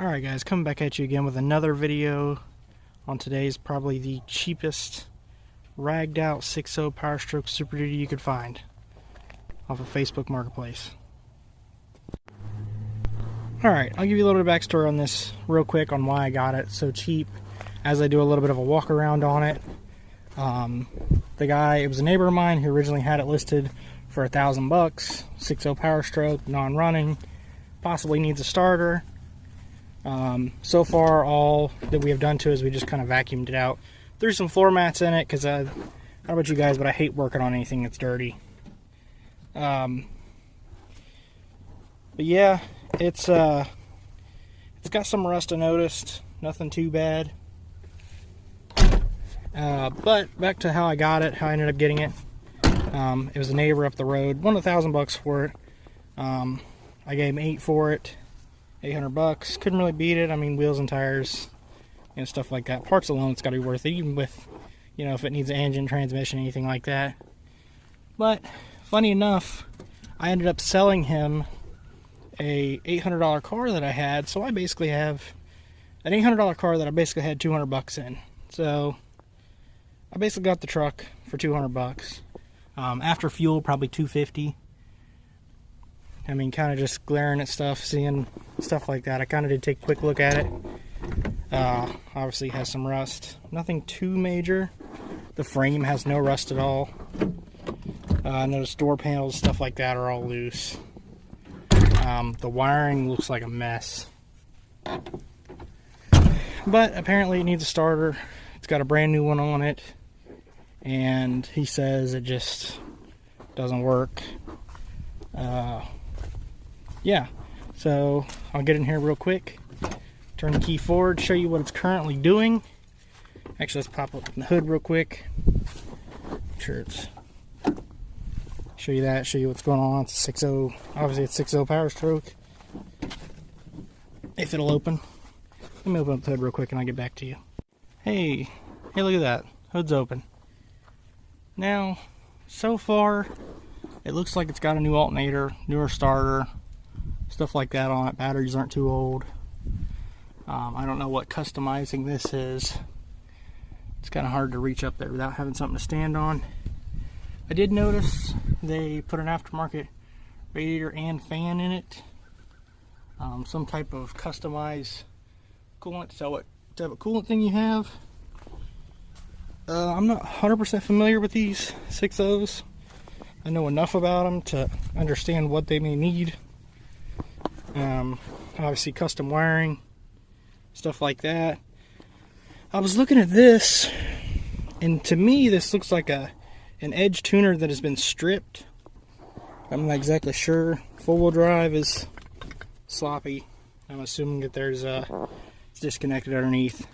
Alright guys, coming back at you again with another video on today's probably the cheapest ragged out 6.0 Power Stroke Super Duty you could find off of Facebook Marketplace. Alright, I'll give you a little bit of backstory on this real quick on why I got it so cheap as I do a little bit of a walk around on it. It was a neighbor of mine who originally had it listed for $1,000 bucks, 6.0 Power Stroke, non-running, possibly needs a starter. So far all that we have done to it is we just kind of vacuumed it out. Threw some floor mats in it because I don't know about you guys, but I hate working on anything that's dirty. But yeah, it's got some rust I noticed, nothing too bad. But back to how I got it, how I ended up getting it. It was a neighbor up the road, wanted $1,000 bucks for it. I gave him $800 for it. 800 bucks. Couldn't really beat it. I mean, wheels and tires and stuff like that. Parts alone, it's got to be worth it, even with, you know, if it needs an engine, transmission, anything like that. But funny enough, I ended up selling him a $800 car that I had. So I basically have an $800 car that I basically had 200 bucks in. So I basically got the truck for 200 bucks. After fuel, probably 250. I mean, kind of just glaring at stuff, seeing stuff like that. I kind of did take a quick look at it. Obviously has some rust. Nothing too major. The frame has no rust at all. Notice door panels, stuff like that are all loose. The wiring looks like a mess. But apparently it needs a starter. It's got a brand new one on it. And he says it just doesn't work. Yeah, so I'll get in here real quick, turn the key forward, show you what it's currently doing. Actually, let's pop up the hood real quick. Make sure it's, show you that, show you what's going on. It's 6.0, obviously it's 6.0 Power Stroke. If it'll open. Let me open up the hood real quick and I'll get back to you. Hey, look at that, hood's open. Now, so far, it looks like it's got a new alternator, newer starter, stuff like that on it. Batteries aren't too old. I don't know what customizing this is. It's kind of hard to reach up there without having something to stand on. I did notice they put an aftermarket radiator and fan in it. Some type of customized coolant. So what type of coolant thing you have? I'm not 100% familiar with these 6.0s. I know enough about them to understand what they may need. Obviously custom wiring, stuff like that. I was looking at this, and to me this looks like an edge tuner that has been stripped. I'm not exactly sure. Four-wheel drive is sloppy. I'm assuming that there's it's disconnected underneath.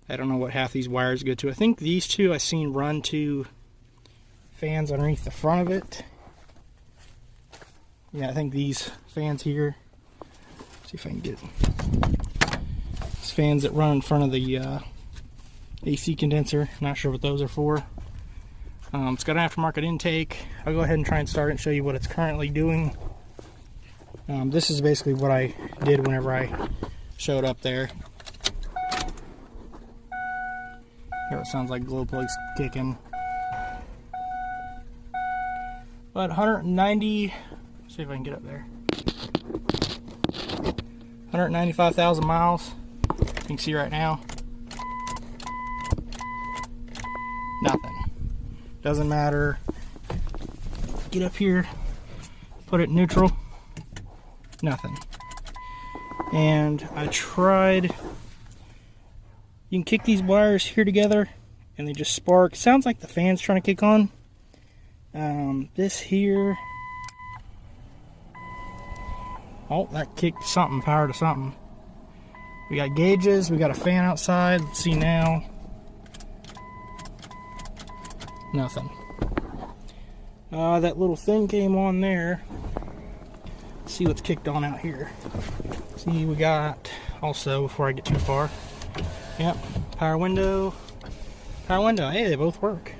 I don't know what half these wires go to. I think these two I seen run to fans underneath the front of it. Yeah, I think these fans here. See if I can get these fans that run in front of the AC condenser. Not sure what those are for. It's got an aftermarket intake. I'll go ahead and try and start it and show you what it's currently doing. This is basically what I did whenever I showed up there. Here it sounds like glow plugs kicking. But 190, see if I can get up there. 195,000 miles. You can see right now. Nothing. Doesn't matter. Get up here, put it neutral. Nothing. And I tried. You can kick these wires here together and they just spark. Sounds like the fan's trying to kick on. This here, oh, that kicked something, power to something. We got gauges, we got a fan outside. Let's see now. Nothing. That little thing came on there. Let's see what's kicked on out here. See, we got also, before I get too far, yep, power window. Hey, they both work.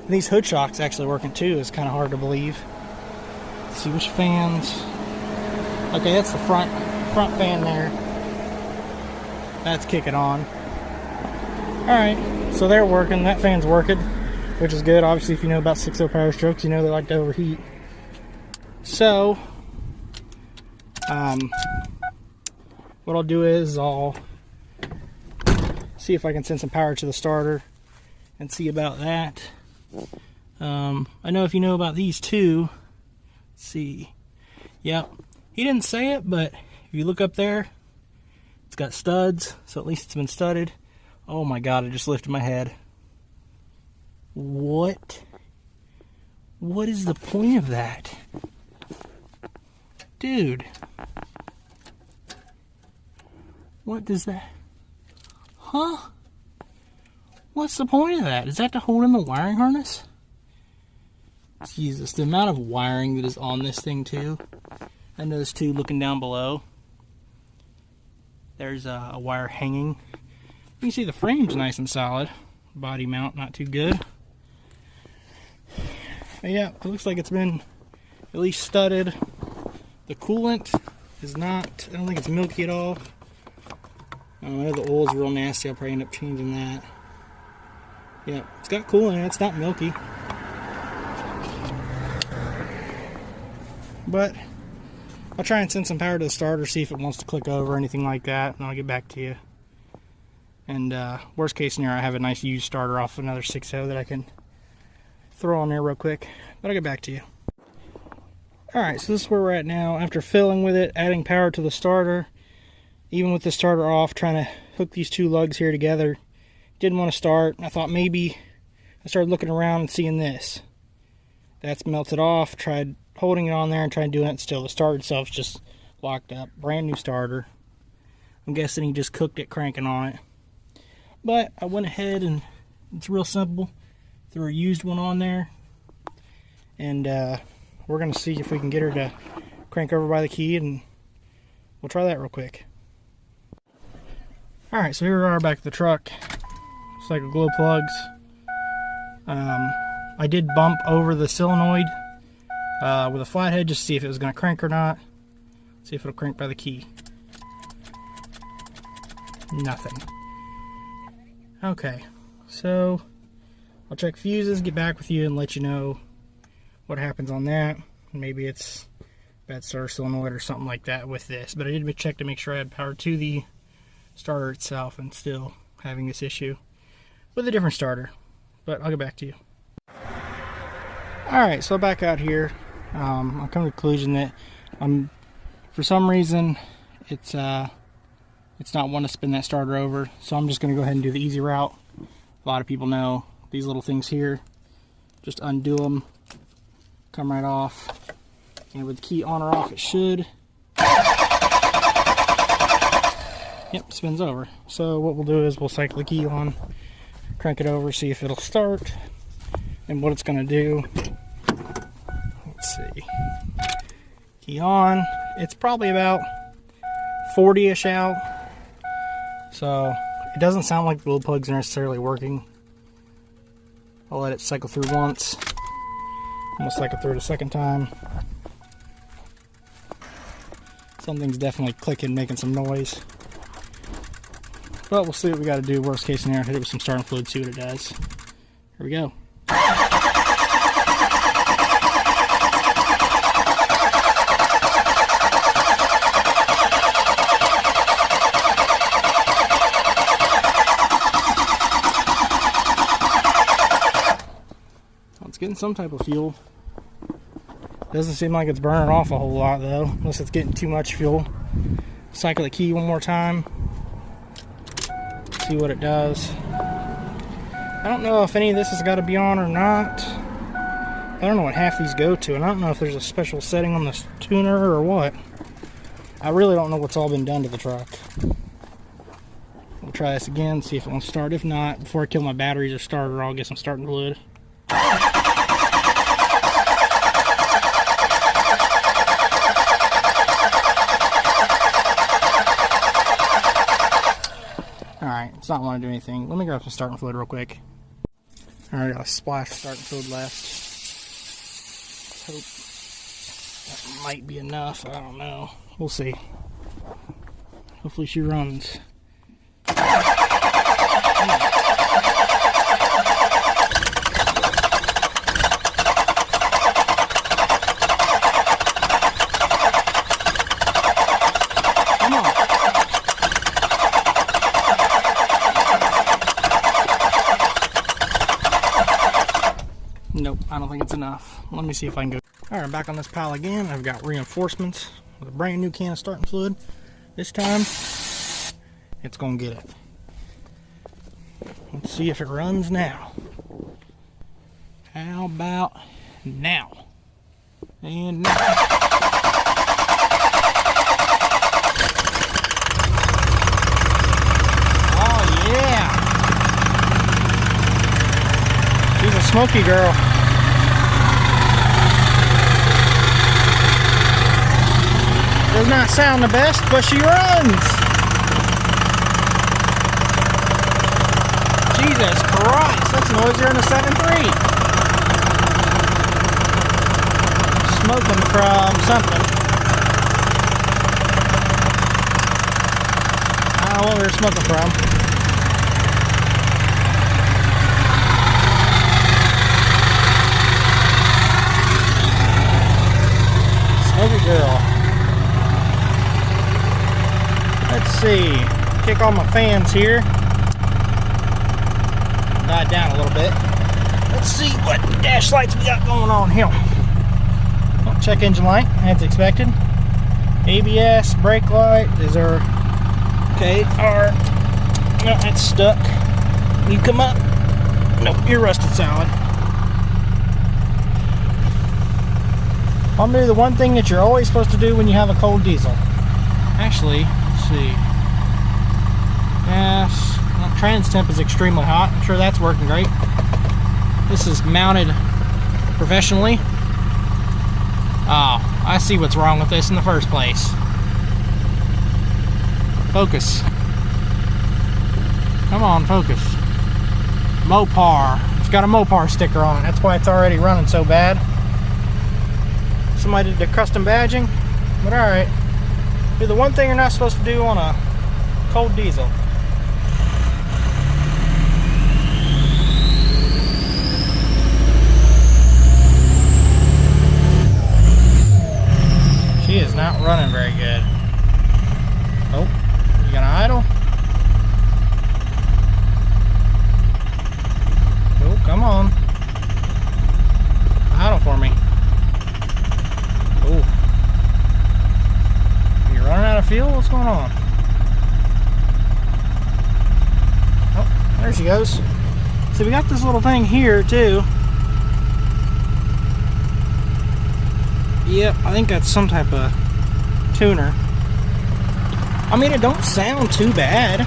These hood shocks actually working too is kind of hard to believe. Let's see which fans. Okay, that's the front front fan there. That's kicking on. Alright, so they're working. That fan's working, which is good. Obviously, if you know about 6.0 Power Strokes, you know they like to overheat. So, what I'll do is I'll see if I can send some power to the starter and see about that. I know if you know about these two, let's see. Yep, he didn't say it, but if you look up there, it's got studs, so at least it's been studded. Oh my god, I just lifted my head. What? What is the point of that? Dude. What does that... Huh? What's the point of that? Is that to hold in the wiring harness? Jesus, the amount of wiring that is on this thing too. I know there's two looking down below. There's a wire hanging. You can see the frame's nice and solid. Body mount not too good. But yeah, it looks like it's been at least studded. The coolant is not, I don't think it's milky at all. I know the oil's real nasty. I'll probably end up changing that. Yeah, it's got coolant in it. It's not milky. But I'll try and send some power to the starter, see if it wants to click over or anything like that, and I'll get back to you. And worst case scenario, I have a nice used starter off another 6.0 that I can throw on there real quick. But I'll get back to you. Alright, so this is where we're at now. After filling with it, adding power to the starter, even with the starter off, trying to hook these two lugs here together. Didn't want to start. I thought maybe, I started looking around and seeing this. That's melted off. Tried holding it on there and trying doing it still. The starter itself's just locked up. Brand new starter. I'm guessing he just cooked it cranking on it. But I went ahead and it's real simple. Threw a used one on there. And we're going to see if we can get her to crank over by the key, and we'll try that real quick. Alright, so here we are back at the truck. It's like a glow plugs. I did bump over the solenoid with a flathead just to see if it was going to crank or not. See if it'll crank by the key. Nothing. Okay, so I'll check fuses, get back with you, and let you know what happens on that. Maybe it's bad starter solenoid or something like that with this. But I did check to make sure I had power to the starter itself, and still having this issue with a different starter. But I'll get back to you. Alright, so back out here. I've come to the conclusion that for some reason it's not wanting to spin that starter over, so I'm just going to go ahead and do the easy route. A lot of people know these little things here. Just undo them, come right off, and with the key on or off, it should. Yep, spins over. So what we'll do is we'll cycle the key on, crank it over, see if it'll start, and what it's going to do. Let's see. Key on. It's probably about 40-ish out. So it doesn't sound like the glow plugs are necessarily working. I'll let it cycle through once. I'm going to cycle through it a second time. Something's definitely clicking, making some noise. But we'll see what we got to do. Worst case scenario, hit it with some starting fluid, see what it does. Here we go. It's getting some type of fuel. Doesn't seem like it's burning off a whole lot though, unless it's getting too much fuel. Cycle the key one more time. See what it does. I don't know if any of this has got to be on or not. I don't know what half these go to, and I don't know if there's a special setting on this tuner or what. I really don't know what's all been done to the truck. We'll try this again, see if it wants to start. If not, before I kill my batteries or starter, I'll get some starting fluid. Alright, it's not wanting to do anything. Let me grab some starting fluid real quick. Alright, I got a splash of starting fluid left. Let's hope that might be enough. I don't know. We'll see. Hopefully she runs. Nope, I don't think it's enough. Let me see if I can go. Alright, I'm back on this pile again. I've got reinforcements with a brand new can of starting fluid. This time, it's going to get it. Let's see if it runs now. How about now? And now. Oh yeah! She's a smoky girl. Does not sound the best, but she runs. Jesus Christ, that's noisier than a 7.3. Smoking from something. I don't know what we were smoking from. Smoky girl. Let's see. Kick all my fans here. Died down a little bit. Let's see what dash lights we got going on here. Well, check engine light, as expected. ABS, brake light. Is there... Okay, our... No, that's stuck. You come up. Nope, you're rusted solid. I'm gonna do the one thing that you're always supposed to do when you have a cold diesel. Actually, let's see. Yes, well, trans temp is extremely hot. I'm sure that's working great. This is mounted professionally. Oh, I see what's wrong with this in the first place. Focus. Come on, focus. Mopar. It's got a Mopar sticker on it. That's why it's already running so bad. Somebody did the custom badging, but alright. Do the one thing you're not supposed to do on a cold diesel. She is not running very good. Oh, you gonna idle? Oh, come on. Idle for me. Oh. Are you running out of fuel? What's going on? Oh, there she goes. So we got this little thing here too. Yep, I think that's some type of tuner. I mean, it don't sound too bad.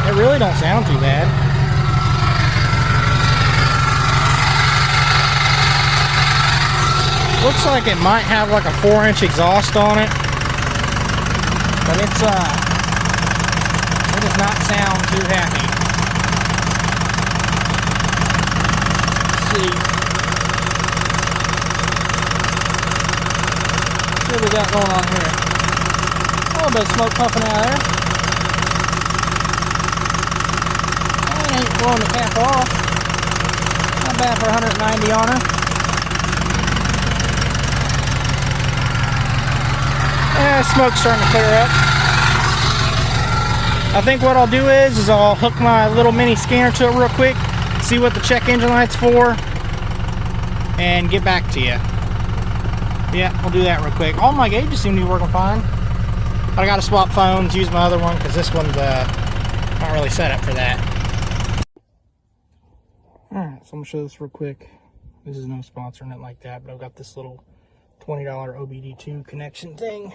It really don't sound too bad. Looks like it might have like a 4-inch exhaust on it, but it does not sound too happy. Let's see. What we got going on here? A little bit of smoke puffing out of there. That ain't blowing the cap off. Not bad for 190 on her. Yeah, smoke's starting to clear up. I think what I'll do is I'll hook my little mini scanner to it real quick, see what the check engine light's for, and get back to you. Yeah, we'll do that real quick. All my gauges seem to be working fine. But I gotta swap phones, use my other one, because this one's not really set up for that. Alright, so I'm gonna show this real quick. This is no sponsor or nothing like that, but I've got this little $20 OBD2 connection thing.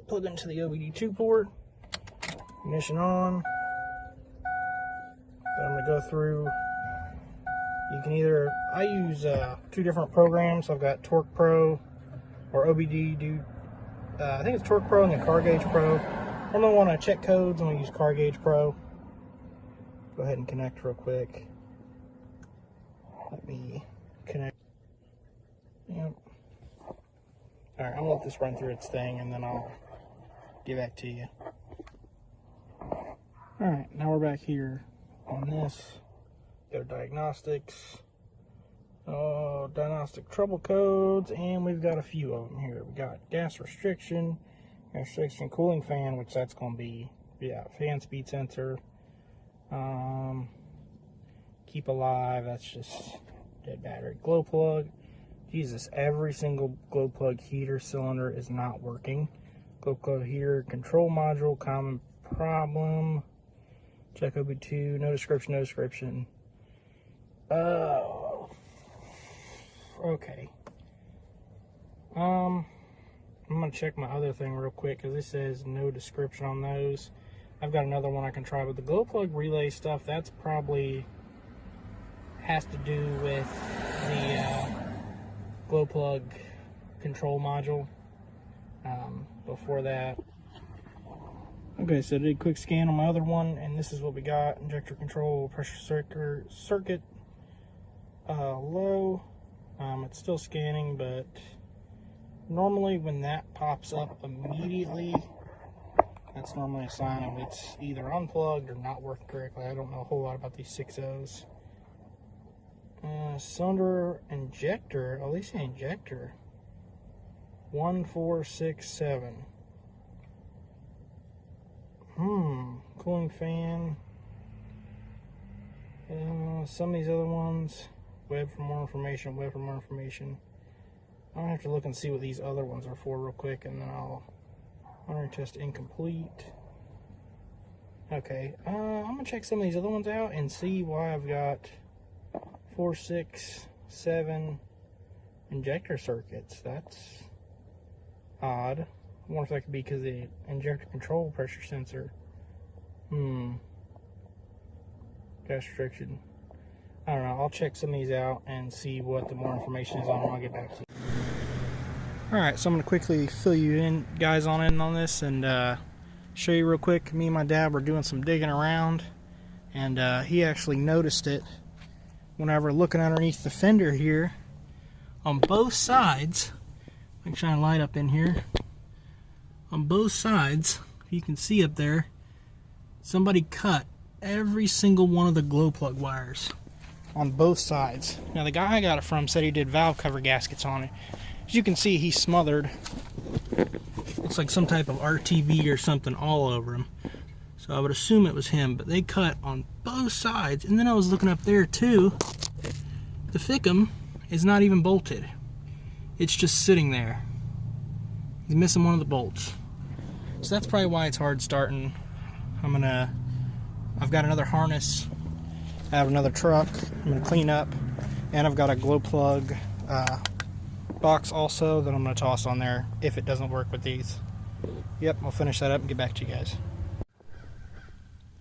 Plug into the OBD2 port. Ignition on. So I'm gonna go through. You can either, I use 2 different programs. I've got Torque Pro or OBD2. I think it's Torque Pro and then Car Gauge Pro. I'm gonna want to check codes. I'm gonna use Car Gauge Pro. Go ahead and connect real quick. Let me connect. Yep. Alright, I'm gonna let this run through its thing and then I'll get back to you. Alright, now we're back here on this. Go diagnostics. Diagnostic trouble codes, and we've got a few of them here. We got gas restriction, cooling fan, which that's going to be, yeah, fan speed sensor. Keep alive, that's just dead battery. Glow plug. Jesus, every single glow plug heater cylinder is not working. Glow plug heater control module, common problem. Check OB2, no description, no description. Okay. I'm gonna check my other thing real quick because it says no description on those. I've got another one I can try, but the glow plug relay stuff, that's probably has to do with the glow plug control module. Before that, okay, so I did a quick scan on my other one, and this is what we got. Injector control, pressure circuit low. It's still scanning, but normally when that pops up immediately, that's normally a sign of it's either unplugged or not working correctly. I don't know a whole lot about these 6.0s. Cylinder injector, at least an injector. 1467. Cooling fan. Some of these other ones. Web for more information. Web for more information. I'm gonna have to look and see what these other ones are for real quick, and then I'll monitoring test incomplete. Okay, I'm gonna check some of these other ones out and see why I've got 4, 6, 7 injector circuits. That's odd. I wonder if that could be because the injector control pressure sensor. Gas restriction. I don't know. I'll check some of these out and see what the more information is on them. I'll get back to you. Alright, so I'm going to quickly fill you in, guys, on this and show you real quick. Me and my dad were doing some digging around, and he actually noticed it whenever looking underneath the fender here on both sides. I can shine a light up in here. On both sides, you can see up there, somebody cut every single one of the glow plug wires on both sides. Now the guy I got it from said he did valve cover gaskets on it. As you can see, he's smothered. Looks like some type of RTV or something all over him. So I would assume it was him, but they cut on both sides. And then I was looking up there too. The FICM is not even bolted. It's just sitting there. He's missing one of the bolts. So that's probably why it's hard starting. I've got another harness. I have another truck I'm going to clean up. And I've got a glow plug box also that I'm going to toss on there if it doesn't work with these. Yep, I'll finish that up and get back to you guys.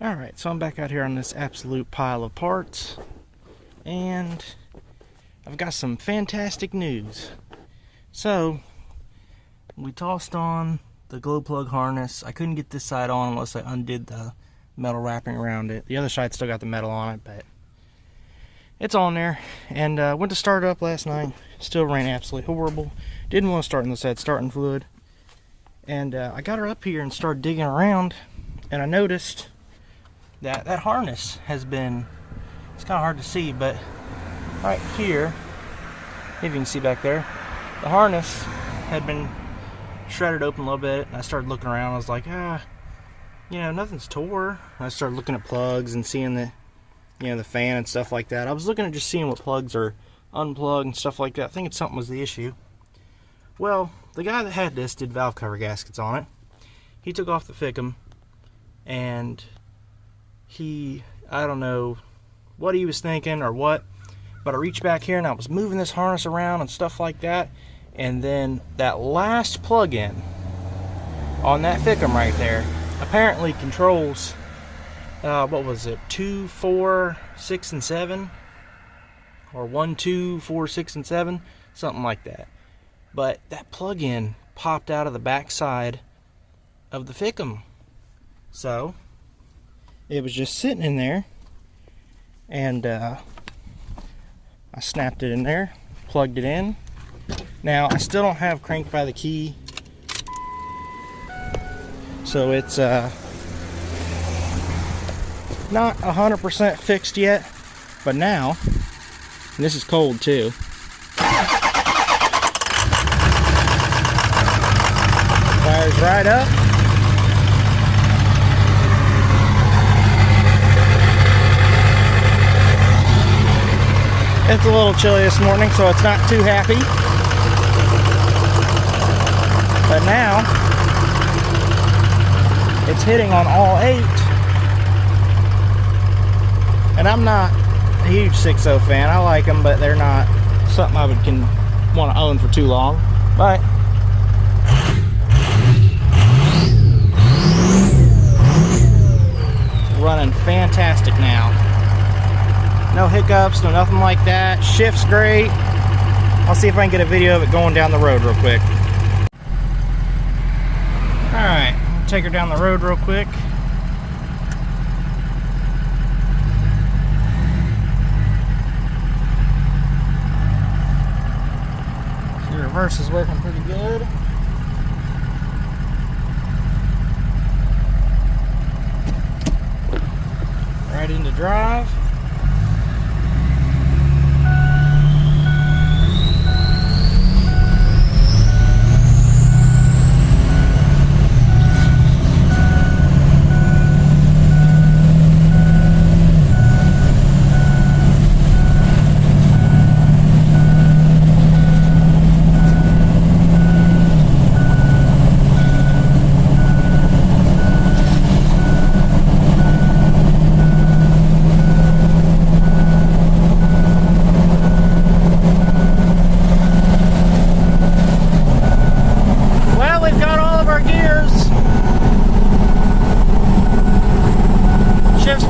Alright, so I'm back out here on this absolute pile of parts. And I've got some fantastic news. So, we tossed on the glow plug harness. I couldn't get this side on unless I undid the metal wrapping around it. The other side still got the metal on it, but it's on there. And went to start it up last night. Still ran absolutely horrible. Didn't want to start in the set starting fluid. And I got her up here and started digging around, and I noticed that that harness has been, it's kind of hard to see, but right here, if you can see back there, the harness had been shredded open a little bit. And I started looking around. I was like, nothing's tore. And I started looking at plugs and seeing the, the fan and stuff like that. I was looking at just seeing what plugs are unplugged and stuff like that, thinking something was the issue. Well, the guy that had this did valve cover gaskets on it. He took off the FICM, and I don't know what he was thinking or what, but I reached back here and I was moving this harness around and stuff like that, and then that last plug-in on that FICM right there apparently controls, what was it, 2, 4, 6, and 7? Or 1, 2, 4, 6, and 7? Something like that. But that plug-in popped out of the back side of the FICM. So, it was just sitting in there, and I snapped it in there, plugged it in, Now, I still don't have crank by the key, so it's not 100% fixed yet, but now, and this is cold too. Fires right up. It's a little chilly this morning, so it's not too happy. But now, it's hitting on all 8. And I'm not a huge 6.0 fan. I like them, but they're not something I would want to own for too long. But it's running fantastic now. No hiccups, no nothing like that. Shift's great. I'll see if I can get a video of it going down the road real quick. Alright, I'll take her down the road real quick. The reverse is working pretty good. Right into drive.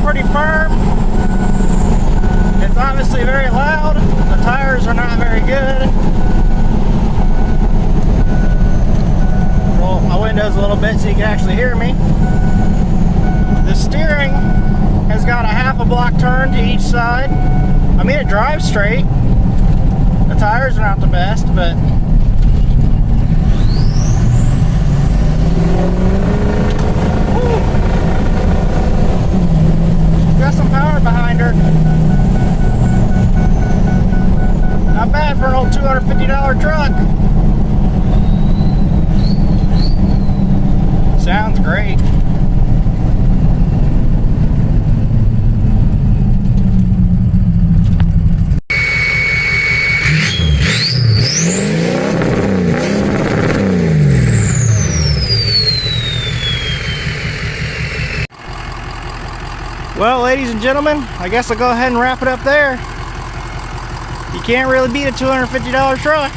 Pretty firm. It's obviously very loud. The tires are not very good. Roll my windows a little bit so you can actually hear me. The steering has got a half a block turn to each side. I mean, it drives straight. The tires are not the best, but got some power behind her. Not bad for an old $250 truck. Sounds great. Well, ladies and gentlemen, I guess I'll go ahead and wrap it up there. You can't really beat a $250 truck,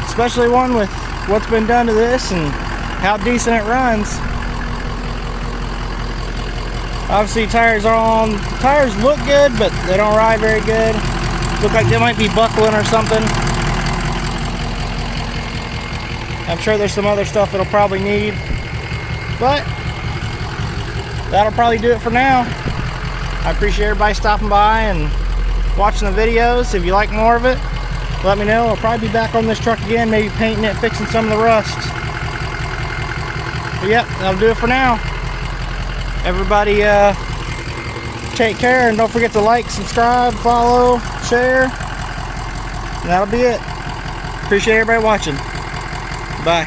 especially one with what's been done to this and how decent it runs. Obviously, tires look good, but they don't ride very good. Look like they might be buckling or something. I'm sure there's some other stuff it'll probably need, but that'll probably do it for now. I appreciate everybody stopping by and watching the videos. If you like more of it, let me know. I'll probably be back on this truck again, maybe painting it, fixing some of the rust. But yep, that'll do it for now. Everybody take care, and don't forget to like, subscribe, follow, share. And that'll be it. Appreciate everybody watching. Bye.